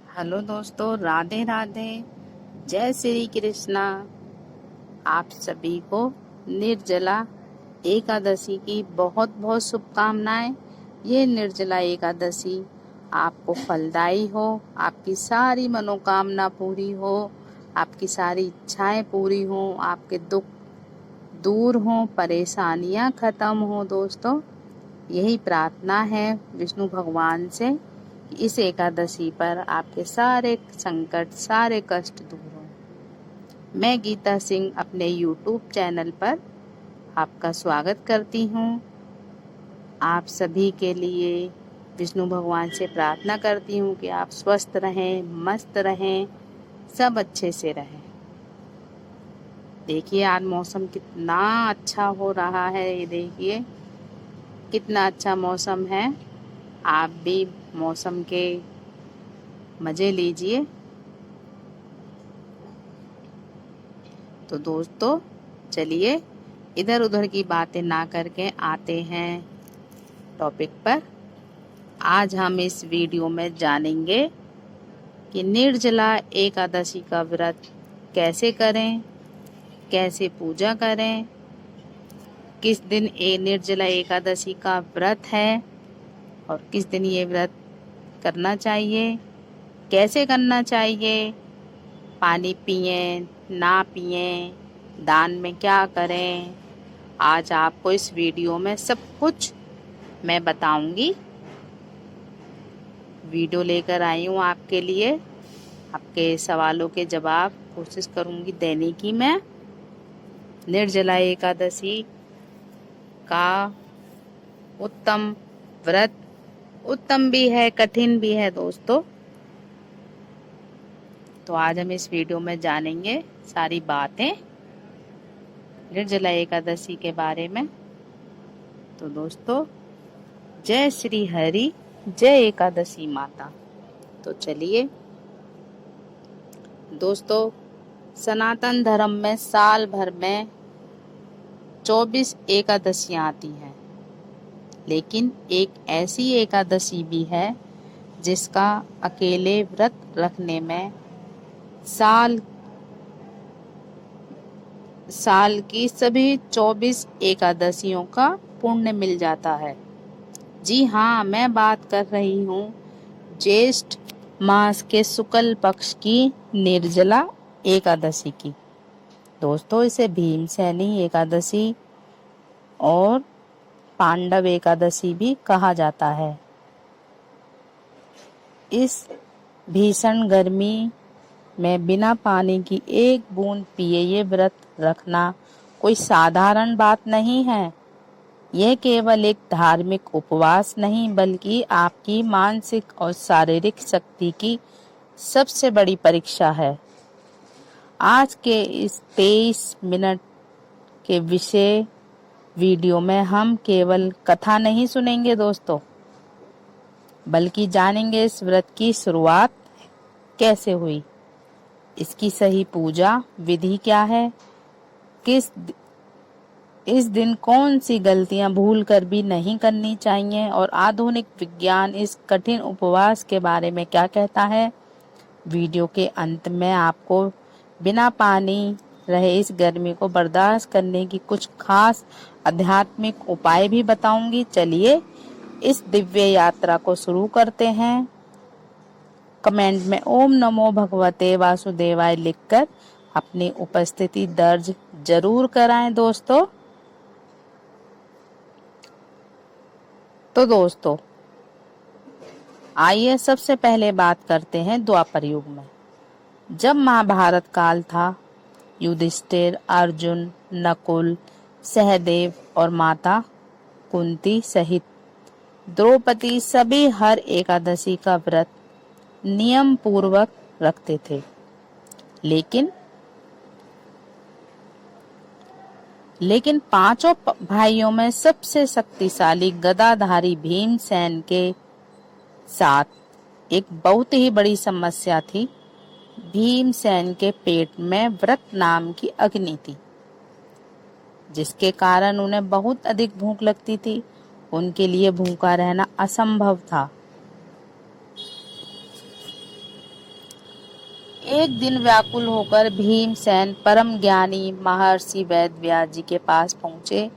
Hello दोस्तों, राधे राधे। जय श्री कृष्णा। आप सभी को निर्जला एकादशी की बहुत बहुत शुभकामनाएं। ये निर्जला एकादशी आपको फलदायी हो, आपकी सारी मनोकामना पूरी हो, आपकी सारी इच्छाएं पूरी हो, आपके दुख दूर हो, परेशानियां खत्म हो। दोस्तों, यही प्रार्थना है विष्णु भगवान से कि इस एकादशी पर आपके सारे संकट, सारे कष्ट दूर हों। मैं गीता सिंह अपने YouTube चैनल पर आपका स्वागत करती हूँ। आप सभी के लिए विष्णु भगवान से प्रार्थना करती हूँ कि आप स्वस्थ रहें, मस्त रहें, सब अच्छे से रहें। देखिए आज मौसम कितना अच्छा हो रहा है, ये देखिए कितना अच्छा मौसम है। आप भी मौसम के मज़े लीजिए। तो दोस्तों, चलिए इधर उधर की बातें ना करके आते हैं टॉपिक पर। आज हम इस वीडियो में जानेंगे कि निर्जला एकादशी का व्रत कैसे करें, कैसे पूजा करें, किस दिन ये निर्जला एकादशी का व्रत है और किस दिन ये व्रत करना चाहिए, कैसे करना चाहिए, पानी पिएं ना पिएं, दान में क्या करें। आज आपको इस वीडियो में सब कुछ मैं बताऊंगी। वीडियो लेकर आई हूँ आपके लिए, आपके सवालों के जवाब कोशिश करूंगी देने की। मैं निर्जला एकादशी का उत्तम व्रत, उत्तम भी है, कठिन भी है दोस्तों। तो आज हम इस वीडियो में जानेंगे सारी बातें निर्जला एकादशी के बारे में। तो दोस्तों, जय श्री हरि, जय एकादशी माता। तो चलिए दोस्तों, सनातन धर्म में साल भर में 24 एकादशियां आती हैं, लेकिन एक ऐसी एकादशी भी है जिसका अकेले व्रत रखने में साल की सभी 24 एकादशियों का पुण्य मिल जाता है। जी हाँ, मैं बात कर रही हूँ ज्येष्ठ मास के शुक्ल पक्ष की निर्जला एकादशी की। दोस्तों, इसे भीमसेनी एकादशी और पांडव एकादशी भी कहा जाता है। इस भीषण गर्मी में बिना पानी की एक बूंद पिए ये व्रत रखना कोई साधारण बात नहीं है। यह केवल एक धार्मिक उपवास नहीं, बल्कि आपकी मानसिक और शारीरिक शक्ति की सबसे बड़ी परीक्षा है। आज के इस 23 मिनट के विषय वीडियो में हम केवल कथा नहीं सुनेंगे दोस्तों, बल्कि जानेंगे इस व्रत की शुरुआत कैसे हुई, इसकी सही पूजा विधि क्या है, इस दिन कौन सी गलतियां भूल कर भी नहीं करनी चाहिए, और आधुनिक विज्ञान इस कठिन उपवास के बारे में क्या कहता है। वीडियो के अंत में आपको बिना पानी रहे इस गर्मी को बर्दाश्त करने की कुछ खास आध्यात्मिक उपाय भी बताऊंगी। चलिए इस दिव्य यात्रा को शुरू करते हैं। कमेंट में ओम नमो भगवते वासुदेवाय लिखकर अपनी उपस्थिति दर्ज जरूर कराएं दोस्तों। तो दोस्तों, आइए सबसे पहले बात करते हैं द्वापर युग में। जब महाभारत काल था, युधिष्ठिर, अर्जुन, नकुल, सहदेव और माता कुंती सहित द्रौपदी सभी हर एकादशी का व्रत नियम पूर्वक रखते थे। लेकिन पांचों भाइयों में सबसे शक्तिशाली गदाधारी भीमसेन के साथ एक बहुत ही बड़ी समस्या थी। भीमसेन के पेट में व्रत नाम की अग्नि थी, जिसके कारण उन्हें बहुत अधिक भूख लगती थी। उनके लिए भूखा रहना असंभव था। एक दिन व्याकुल होकर भीमसेन परम ज्ञानी महर्षि वेदव्यास जी के पास पहुंचे।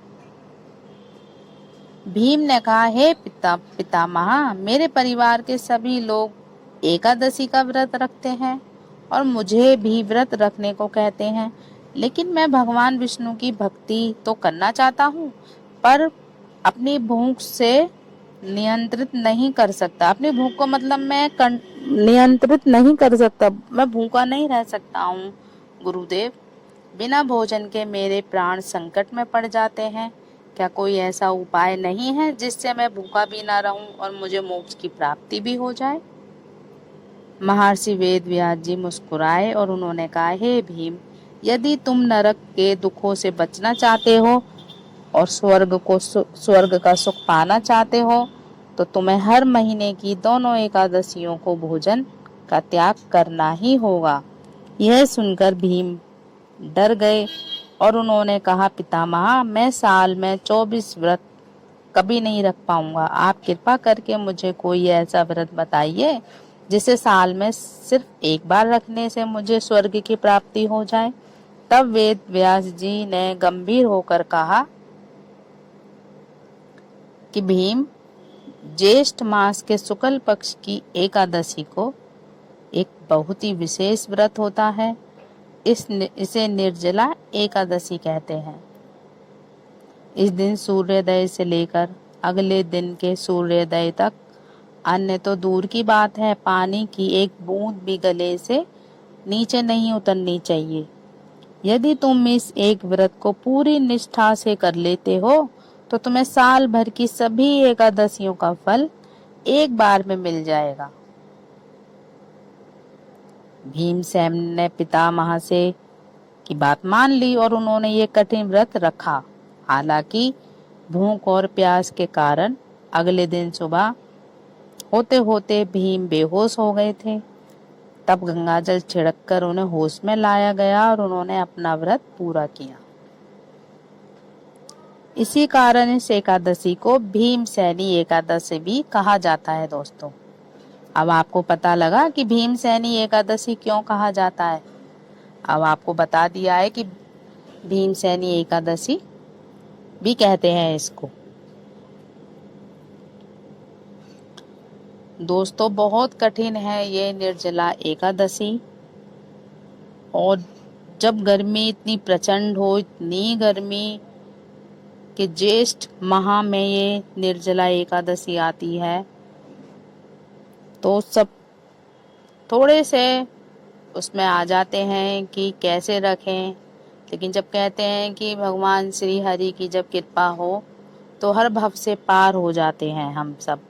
भीम ने कहा, हे पितामह, मेरे परिवार के सभी लोग एकादशी का व्रत रखते हैं और मुझे भी व्रत रखने को कहते हैं, लेकिन मैं भगवान विष्णु की भक्ति तो करना चाहता हूँ, पर अपनी भूख से नियंत्रित नहीं कर सकता। अपनी भूख को मतलब मैं नियंत्रित नहीं कर सकता, मैं भूखा नहीं रह सकता हूँ गुरुदेव। बिना भोजन के मेरे प्राण संकट में पड़ जाते हैं। क्या कोई ऐसा उपाय नहीं है जिससे मैं भूखा भी ना रहूं और मुझे मोक्ष की प्राप्ति भी हो जाए? महर्षि वेदव्यास जी मुस्कुराए और उन्होंने कहा, हे भीम, यदि तुम नरक के दुखों से बचना चाहते हो और स्वर्ग का सुख पाना चाहते हो, तो तुम्हें हर महीने की दोनों एकादशियों को भोजन का त्याग करना ही होगा। यह सुनकर भीम डर गए और उन्होंने कहा, पितामह, मैं साल में 24 व्रत कभी नहीं रख पाऊंगा। आप कृपा करके मुझे कोई ऐसा व्रत बताइए जिसे साल में सिर्फ एक बार रखने से मुझे स्वर्ग की प्राप्ति हो जाए। तब वेद व्यास जी ने गंभीर होकर कहा कि भीम, ज्येष्ठ मास के शुक्ल पक्ष की एकादशी को एक बहुत ही विशेष व्रत होता है। इसे निर्जला एकादशी कहते हैं। इस दिन सूर्योदय से लेकर अगले दिन के सूर्योदय तक अन्न तो दूर की बात है, पानी की एक बूंद भी गले से नीचे नहीं उतरनी चाहिए। यदि तुम इस एक व्रत को पूरी निष्ठा से कर लेते हो तो तुम्हें साल भर की सभी एकादशियों का फल एक बार में मिल जाएगा। भीमसेन ने पितामह से की बात मान ली और उन्होंने ये कठिन व्रत रखा। हालांकि भूख और प्यास के कारण अगले दिन सुबह होते होते भीम बेहोश हो गए थे। तब गंगाजल छिड़ककर उन्हें होश में लाया गया और उन्होंने अपना व्रत पूरा किया। इसी कारण इस एकादशी को भीमसेनी एकादशी भी कहा जाता है। दोस्तों, अब आपको पता लगा कि भीमसेनी एकादशी क्यों कहा जाता है। अब आपको बता दिया है कि भीमसेनी एकादशी भी कहते हैं इसको। दोस्तों, बहुत कठिन है ये निर्जला एकादशी। और जब गर्मी इतनी प्रचंड हो, इतनी गर्मी कि ज्येष्ठ माह में ये निर्जला एकादशी आती है, तो सब थोड़े से उसमें आ जाते हैं कि कैसे रखें। लेकिन जब कहते हैं कि भगवान श्री हरि की जब कृपा हो तो हर भव से पार हो जाते हैं हम सब।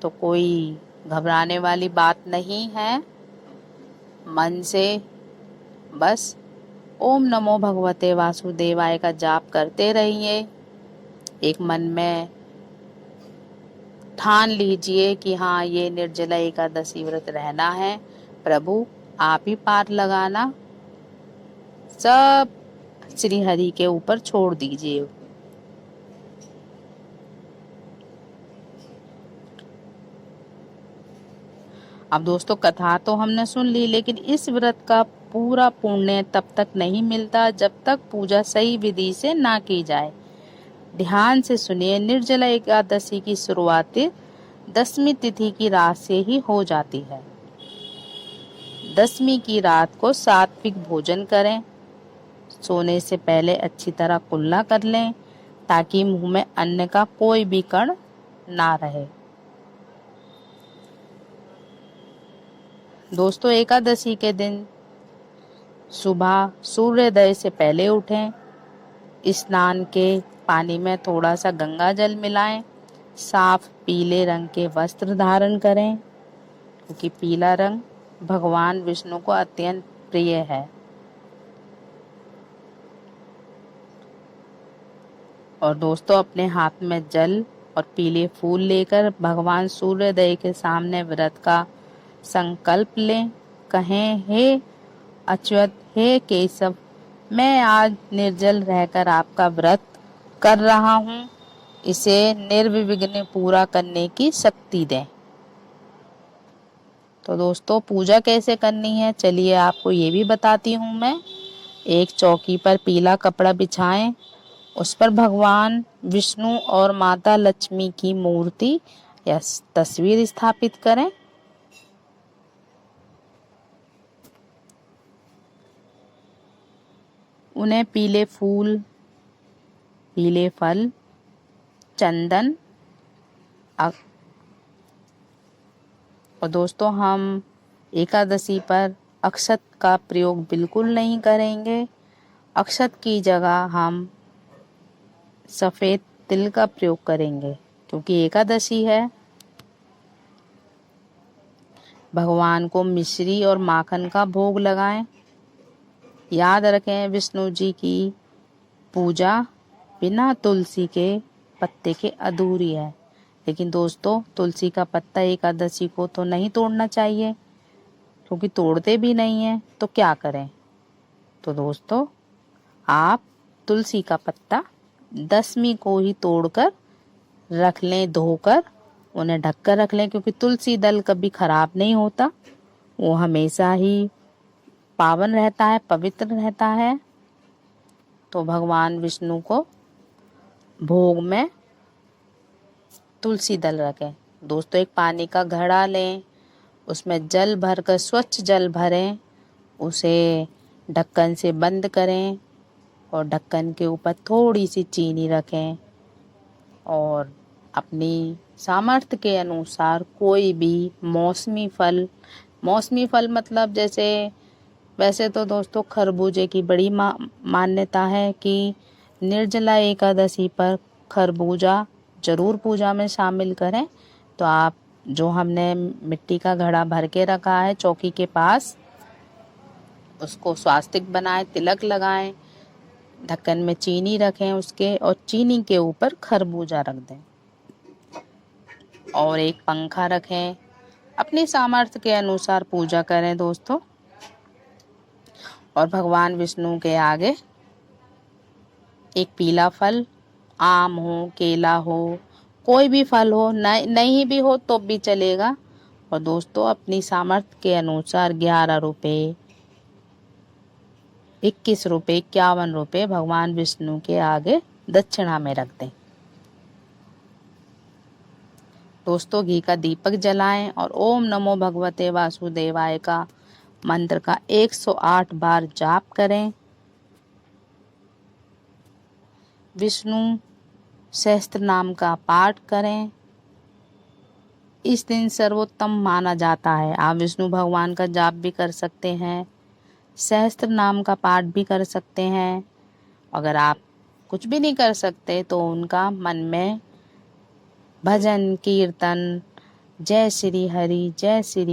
तो कोई घबराने वाली बात नहीं है। मन से बस ओम नमो भगवते वासुदेवाय का जाप करते रहिए। एक मन में ठान लीजिए कि हाँ, ये निर्जला एकादशी व्रत रहना है। प्रभु आप ही पार लगाना, सब श्री हरि के ऊपर छोड़ दीजिए। अब दोस्तों, कथा तो हमने सुन ली, लेकिन इस व्रत का पूरा पुण्य तब तक नहीं मिलता जब तक पूजा सही विधि से ना की जाए। ध्यान से सुनिए, निर्जला एकादशी की शुरुआत 10वीं तिथि की रात से ही हो जाती है। 10वीं की रात को सात्विक भोजन करें। सोने से पहले अच्छी तरह कुल्ला कर लें ताकि मुंह में अन्न का कोई भी कण ना रहे। दोस्तों, एकादशी के दिन सुबह सूर्योदय से पहले उठें। स्नान के पानी में थोड़ा सा गंगा जल मिलाएं। साफ पीले रंग के वस्त्र धारण करें, क्योंकि पीला रंग भगवान विष्णु को अत्यंत प्रिय है। और दोस्तों, अपने हाथ में जल और पीले फूल लेकर भगवान सूर्योदय के सामने व्रत का संकल्प लें। कहें, हे अच्युत, हे केशव, मैं आज निर्जल रहकर आपका व्रत कर रहा हूँ। इसे निर्विघ्न पूरा करने की शक्ति दें। तो दोस्तों पूजा कैसे करनी है चलिए आपको ये भी बताती हूँ मैं। एक चौकी पर पीला कपड़ा बिछाएं, उस पर भगवान विष्णु और माता लक्ष्मी की मूर्ति या तस्वीर स्थापित करें। उन्हें पीले फूल, पीले फल, चंदन और दोस्तों हम एकादशी पर अक्षत का प्रयोग बिल्कुल नहीं करेंगे। अक्षत की जगह हम सफ़ेद तिल का प्रयोग करेंगे क्योंकि एकादशी है। भगवान को मिश्री और माखन का भोग लगाएं। याद रखें विष्णु जी की पूजा बिना तुलसी के पत्ते के अधूरी है। लेकिन दोस्तों तुलसी का पत्ता एकादशी को तो नहीं तोड़ना चाहिए क्योंकि तोड़ते भी नहीं हैं, तो क्या करें। तो दोस्तों आप तुलसी का पत्ता दशमी को ही तोड़कर रख लें, धोकर उन्हें ढककर रख लें क्योंकि तुलसी दल कभी खराब नहीं होता, वो हमेशा ही पावन रहता है, पवित्र रहता है। तो भगवान विष्णु को भोग में तुलसी दल रखें। दोस्तों एक पानी का घड़ा लें, उसमें जल भरकर स्वच्छ जल भरें, उसे ढक्कन से बंद करें और ढक्कन के ऊपर थोड़ी सी चीनी रखें और अपनी सामर्थ्य के अनुसार कोई भी मौसमी फल मतलब जैसे वैसे तो दोस्तों खरबूजे की बड़ी मान्यता है कि निर्जला एकादशी पर खरबूजा जरूर पूजा में शामिल करें। तो आप जो हमने मिट्टी का घड़ा भर के रखा है चौकी के पास, उसको स्वास्तिक बनाएं, तिलक लगाएं, ढक्कन में चीनी रखें उसके और चीनी के ऊपर खरबूजा रख दें और एक पंखा रखें। अपनी सामर्थ्य के अनुसार पूजा करें दोस्तों। और भगवान विष्णु के आगे एक पीला फल, आम हो, केला हो, कोई भी फल हो, नहीं भी हो तो भी चलेगा। और दोस्तों अपनी सामर्थ्य के अनुसार 11 रुपये, 21 रुपये, 51 रुपये भगवान विष्णु के आगे दक्षिणा में रख दें। दोस्तों घी का दीपक जलाएं और ओम नमो भगवते वासुदेवाय का मंत्र का 108 बार जाप करें। विष्णु सहस्त्र नाम का पाठ करें। इस दिन सर्वोत्तम माना जाता है। आप विष्णु भगवान का जाप भी कर सकते हैं, सहस्त्र नाम का पाठ भी कर सकते हैं। अगर आप कुछ भी नहीं कर सकते तो उनका मन में भजन कीर्तन, जय श्री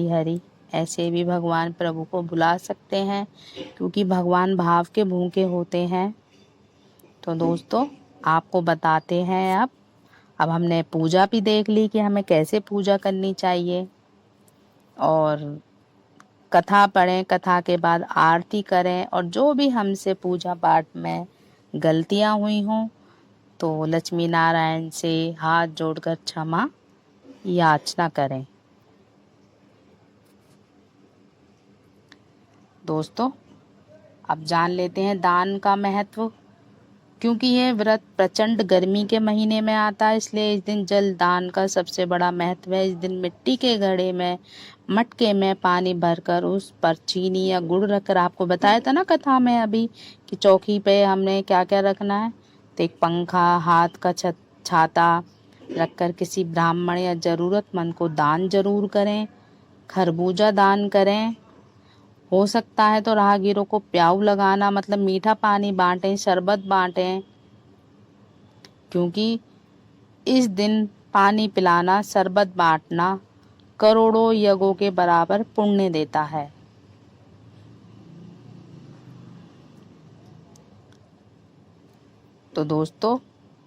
हरि ऐसे भी भगवान प्रभु को बुला सकते हैं क्योंकि भगवान भाव के भूखे होते हैं। तो दोस्तों आपको बताते हैं अब हमने पूजा भी देख ली कि हमें कैसे पूजा करनी चाहिए और कथा पढ़ें, कथा के बाद आरती करें और जो भी हमसे पूजा पाठ में गलतियां हुई हों तो लक्ष्मी नारायण से हाथ जोड़कर क्षमा याचना करें। दोस्तों अब जान लेते हैं दान का महत्व। क्योंकि ये व्रत प्रचंड गर्मी के महीने में आता है, इसलिए इस दिन जल दान का सबसे बड़ा महत्व है। इस दिन मिट्टी के घड़े में, मटके में पानी भरकर उस पर चीनी या गुड़ रखकर, आपको बताया था ना कथा में अभी कि चौकी पे हमने क्या क्या रखना है। तो एक पंखा, हाथ का छाता रखकर किसी ब्राह्मण या जरूरतमंद को दान जरूर करें। खरबूजा दान करें, हो सकता है तो राहगीरों को प्याऊ लगाना मतलब मीठा पानी बांटें, शरबत बांटें, क्योंकि इस दिन पानी पिलाना, शरबत बांटना करोड़ों यज्ञों के बराबर पुण्य देता है। तो दोस्तों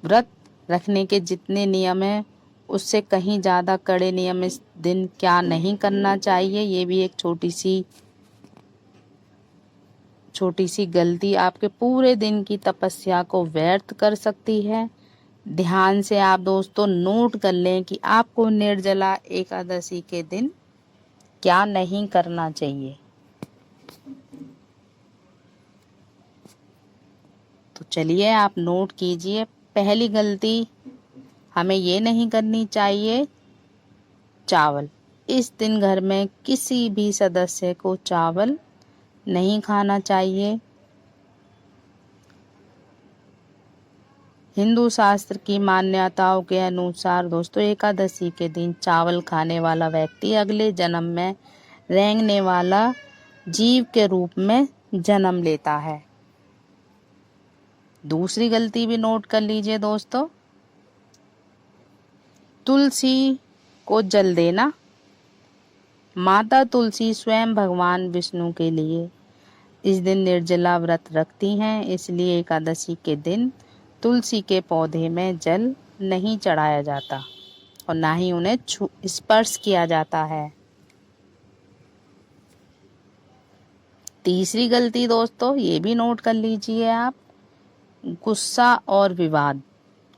व्रत रखने के जितने नियम हैं उससे कहीं ज़्यादा कड़े नियम इस दिन क्या नहीं करना चाहिए, ये भी एक छोटी सी गलती आपके पूरे दिन की तपस्या को व्यर्थ कर सकती है। ध्यान से आप दोस्तों नोट कर लें कि आपको निर्जला एकादशी के दिन क्या नहीं करना चाहिए। तो चलिए आप नोट कीजिए। पहली गलती हमें ये नहीं करनी चाहिए, चावल। इस दिन घर में किसी भी सदस्य को चावल नहीं खाना चाहिए। हिंदू शास्त्र की मान्यताओं के अनुसार दोस्तों, एकादशी के दिन चावल खाने वाला व्यक्ति अगले जन्म में रेंगने वाला जीव के रूप में जन्म लेता है। दूसरी गलती भी नोट कर लीजिए दोस्तों, तुलसी को जल देना। माता तुलसी स्वयं भगवान विष्णु के लिए इस दिन निर्जला व्रत रखती हैं, इसलिए एकादशी के दिन तुलसी के पौधे में जल नहीं चढ़ाया जाता और ना ही उन्हें स्पर्श किया जाता है। तीसरी गलती दोस्तों, ये भी नोट कर लीजिए आप, गुस्सा और विवाद।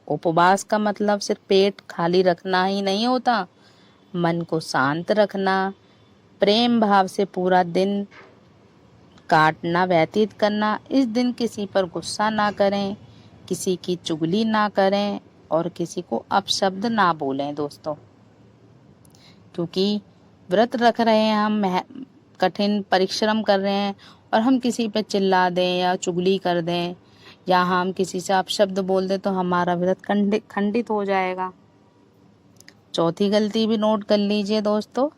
उपवास का मतलब सिर्फ पेट खाली रखना ही नहीं होता, मन को शांत रखना, प्रेम भाव से पूरा दिन काटना, व्यतीत करना। इस दिन किसी पर गुस्सा ना करें, किसी की चुगली ना करें और किसी को अपशब्द ना बोलें दोस्तों, क्योंकि व्रत रख रहे हैं हम, कठिन परिश्रम कर रहे हैं और हम किसी पे चिल्ला दें या चुगली कर दें या हम किसी से अपशब्द बोल दें तो हमारा व्रत खंडित हो जाएगा। चौथी गलती भी नोट कर लीजिए दोस्तों,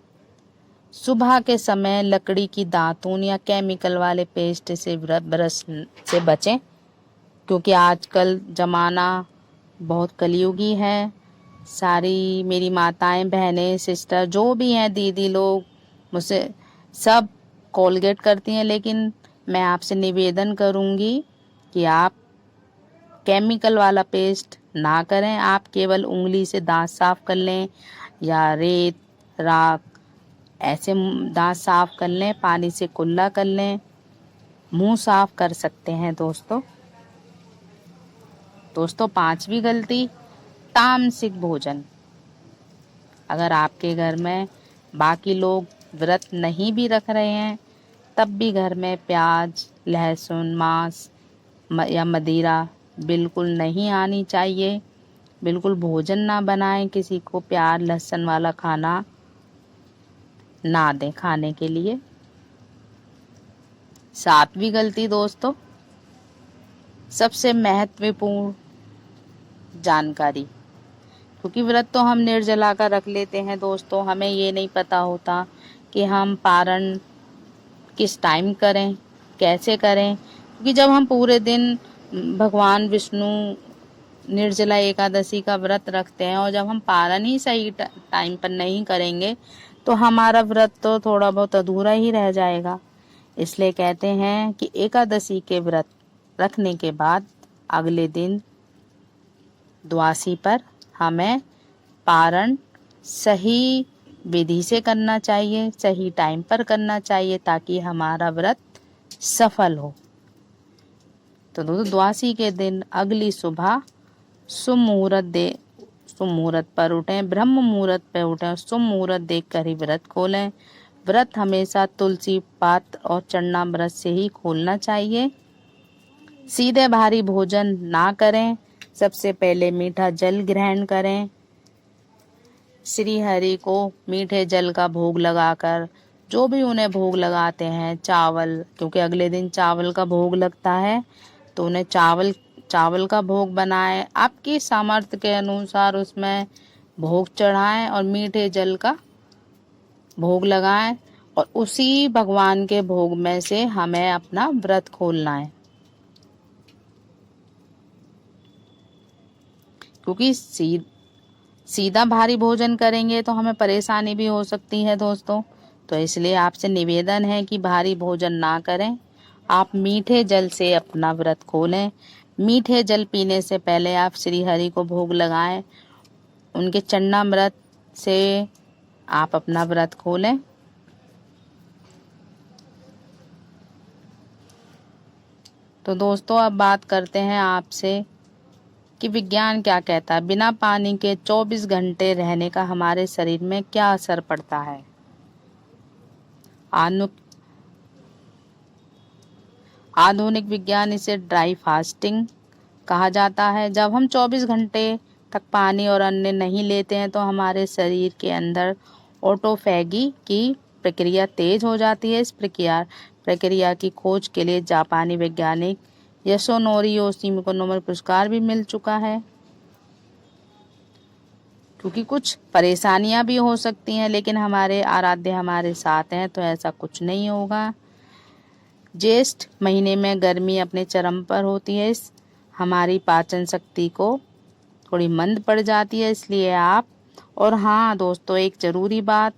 सुबह के समय लकड़ी की दातून या केमिकल वाले पेस्ट से ब्रश से बचें, क्योंकि आजकल ज़माना बहुत कलयुगी है। सारी मेरी माताएं, बहनें, सिस्टर जो भी हैं, दीदी लोग मुझसे सब कोलगेट करती हैं, लेकिन मैं आपसे निवेदन करूंगी कि आप केमिकल वाला पेस्ट ना करें। आप केवल उंगली से दांत साफ कर लें या रेत, राख ऐसे दांत साफ कर लें, पानी से कुल्ला कर लें, मुंह साफ कर सकते हैं दोस्तों। पांचवी गलती, तामसिक भोजन। अगर आपके घर में बाकी लोग व्रत नहीं भी रख रहे हैं, तब भी घर में प्याज, लहसुन, मांस या मदिरा बिल्कुल नहीं आनी चाहिए। बिल्कुल भोजन ना बनाएं, किसी को प्याज लहसुन वाला खाना ना दें खाने के लिए। सातवीं गलती दोस्तों, सबसे महत्वपूर्ण जानकारी, क्योंकि व्रत तो हम निर्जला का रख लेते हैं दोस्तों, हमें ये नहीं पता होता कि हम पारण किस टाइम करें, कैसे करें। क्योंकि जब हम पूरे दिन भगवान विष्णु निर्जला एकादशी का व्रत रखते हैं और जब हम पारण ही सही टाइम पर नहीं करेंगे तो हमारा व्रत तो थोड़ा बहुत अधूरा ही रह जाएगा। इसलिए कहते हैं कि एकादशी के व्रत रखने के बाद अगले दिन द्वादशी पर हमें पारण सही विधि से करना चाहिए, सही टाइम पर करना चाहिए, ताकि हमारा व्रत सफल हो। तो दोस्तों, द्वादशी के दिन अगली सुबह शुभ मुहूर्त पर उठें, ब्रह्म मुहूर्त पर उठें, शुभ मुहूर्त देखकर ही व्रत खोलें। व्रत हमेशा तुलसी पात और चरणामृत से ही खोलना चाहिए। सीधे भारी भोजन ना करें, सबसे पहले मीठा जल ग्रहण करें। श्री हरि को मीठे जल का भोग लगाकर, जो भी उन्हें भोग लगाते हैं, चावल, क्योंकि अगले दिन चावल का भोग लगता है, तो उन्हें चावल का भोग बनाएं। आपकी सामर्थ्य के अनुसार उसमें भोग चढ़ाएं और मीठे जल का भोग लगाएं और उसी भगवान के भोग में से हमें अपना व्रत खोलना है। क्योंकि सीधा भारी भोजन करेंगे तो हमें परेशानी भी हो सकती है दोस्तों। तो इसलिए आपसे निवेदन है कि भारी भोजन ना करें, आप मीठे जल से अपना व्रत खोलें। मीठे जल पीने से पहले आप श्री हरि को भोग लगाएं, उनके चरणामृत से आप अपना व्रत खोलें। तो दोस्तों, अब बात करते हैं आपसे कि विज्ञान क्या कहता है, बिना पानी के 24 घंटे रहने का हमारे शरीर में क्या असर पड़ता है। आधुनिक विज्ञान इसे ड्राई फास्टिंग कहा जाता है। जब हम 24 घंटे तक पानी और अन्न नहीं लेते हैं तो हमारे शरीर के अंदर ऑटोफैगी की प्रक्रिया तेज हो जाती है। इस प्रक्रिया की खोज के लिए जापानी वैज्ञानिक यासुनोरी योशीमी को नोबेल पुरस्कार भी मिल चुका है। क्योंकि कुछ परेशानियां भी हो सकती हैं, लेकिन हमारे आराध्य हमारे साथ हैं, तो ऐसा कुछ नहीं होगा। ज्येष्ठ महीने में गर्मी अपने चरम पर होती है। इस हमारी पाचन शक्ति को थोड़ी मंद पड़ जाती है, इसलिए आप और हाँ दोस्तों, एक ज़रूरी बात,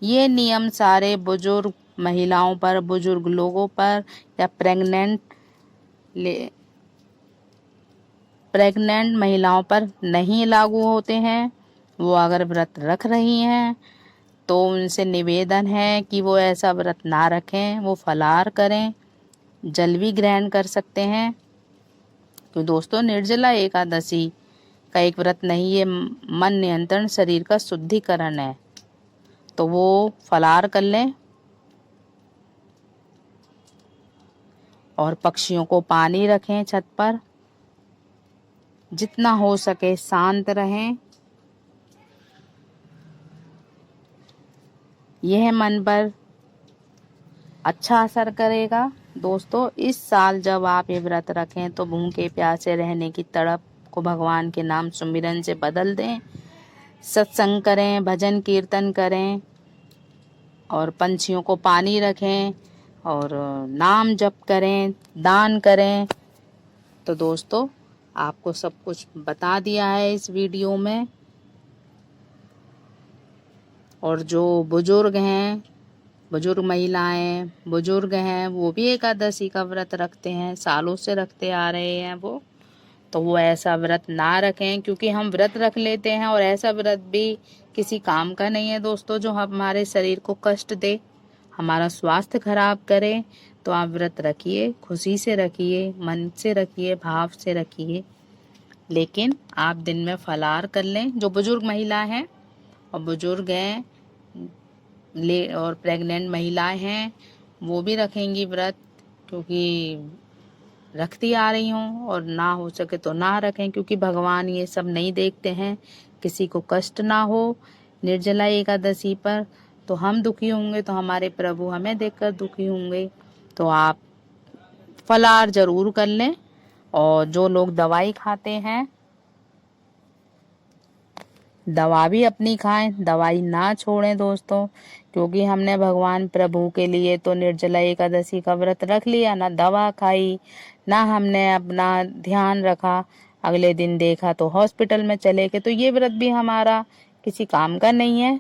ये नियम सारे बुजुर्ग महिलाओं पर, बुजुर्ग लोगों पर या प्रेग्नेंट महिलाओं पर नहीं लागू होते हैं। वो अगर व्रत रख रही हैं तो उनसे निवेदन है कि वो ऐसा व्रत ना रखें, वो फलाहार करें, जल भी ग्रहण कर सकते हैं। तो दोस्तों, निर्जला एकादशी का एक व्रत नहीं, ये मन नियंत्रण, शरीर का शुद्धिकरण है। तो वो फलाहार कर लें और पक्षियों को पानी रखें छत पर, जितना हो सके शांत रहें। यह मन पर अच्छा असर करेगा। दोस्तों, इस साल जब आप ये व्रत रखें तो भूखे प्यासे रहने की तड़प को भगवान के नाम सुमिरन से बदल दें। सत्संग करें, भजन कीर्तन करें और पंछियों को पानी रखें और नाम जप करें, दान करें। तो दोस्तों, आपको सब कुछ बता दिया है इस वीडियो में। और जो बुजुर्ग हैं, बुजुर्ग महिलाएं, बुजुर्ग हैं, वो भी एकादशी का व्रत रखते हैं, सालों से रखते आ रहे हैं वो, तो वो ऐसा व्रत ना रखें। क्योंकि हम व्रत रख लेते हैं और ऐसा व्रत भी किसी काम का नहीं है दोस्तों, जो हमारे शरीर को कष्ट दे, हमारा स्वास्थ्य खराब करे। तो आप व्रत रखिए, खुशी से रखिए, मन से रखिए, भाव से रखिए, लेकिन आप दिन में फलाहार कर लें। जो बुजुर्ग महिला हैं और बुजुर्ग हैं और प्रेग्नेंट महिलाएं हैं, वो भी रखेंगी व्रत, क्योंकि रखती आ रही हूँ। और ना हो सके तो ना रखें, क्योंकि भगवान ये सब नहीं देखते हैं, किसी को कष्ट ना हो निर्जला एकादशी पर। तो हम दुखी होंगे तो हमारे प्रभु हमें देखकर दुखी होंगे। तो आप फलाहार जरूर कर लें। और जो लोग दवाई खाते हैं, दवा भी अपनी खाएं, दवाई ना छोड़ें दोस्तों। क्योंकि हमने भगवान प्रभु के लिए तो निर्जला एकादशी का व्रत रख लिया, ना दवा खाई, ना हमने अपना ध्यान रखा, अगले दिन देखा तो हॉस्पिटल में चले गए। तो ये व्रत भी हमारा किसी काम का नहीं है।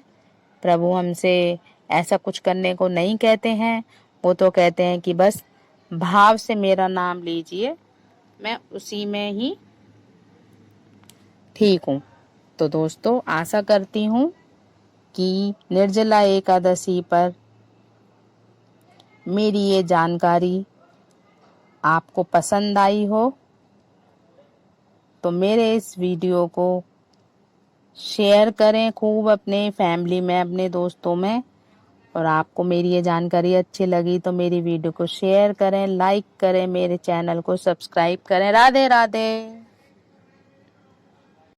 प्रभु हमसे ऐसा कुछ करने को नहीं कहते हैं। वो तो कहते हैं कि बस भाव से मेरा नाम लीजिए, मैं उसी में ही ठीक हूँ। तो दोस्तों, आशा करती हूँ कि निर्जला एकादशी पर मेरी ये जानकारी आपको पसंद आई हो। तो मेरे इस वीडियो को शेयर करें खूब अपने फैमिली में, अपने दोस्तों में। और आपको मेरी ये जानकारी अच्छी लगी तो मेरी वीडियो को शेयर करें, लाइक करें, मेरे चैनल को सब्सक्राइब करें। राधे राधे।